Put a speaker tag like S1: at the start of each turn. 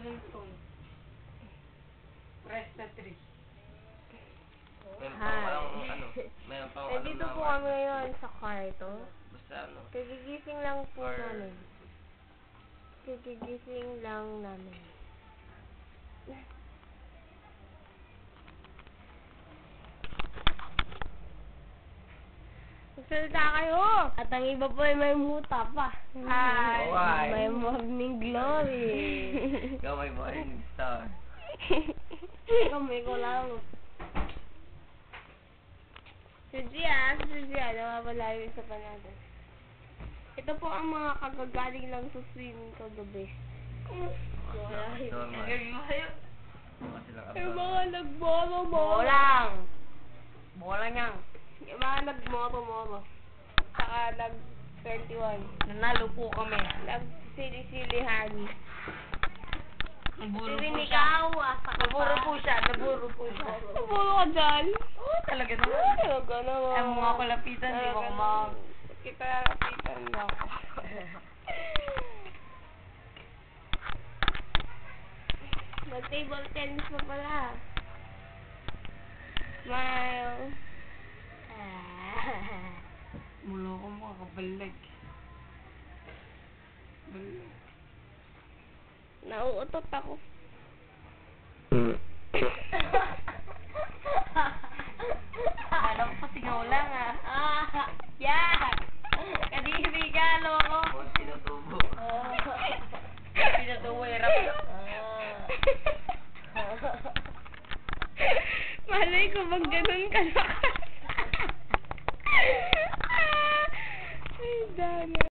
S1: cellphone. Press the 3.
S2: Meron pa
S3: Nandito po kami ngayon sa kwarto.
S2: Basta
S3: Kagigising lang po namin. Kagigising lang namin. Magsalita kayo! At ang iba po ay may muta pa.
S2: Hi!
S3: May morning glory.
S2: Ikaw may morning star.
S3: Kamay ko lang. Si Gia, nawawala yun sa panada. Ito po ang mga kagagaling lang sa swimming kagabi. Wala yun. Yung mga nagmoro-moro.
S1: Bola niya.
S3: Yung mga nagmoro-moro. Saka nag-21.
S1: Nanalo po kami.
S3: Nag-sili-silihan.
S1: Naburo po
S3: Sirinig
S1: siya.
S3: awa.
S1: Naburo po siya.
S3: Naburo ka dyan?
S1: Oo, talaga naman.
S3: Talaga naman.
S1: Ay, mga kulapitan, di mo kumang.
S3: Kita lapitan lang. Mag-table tennis pa pala. Smile.
S1: Mulo ko mga kabalag.
S3: Nauutot ako.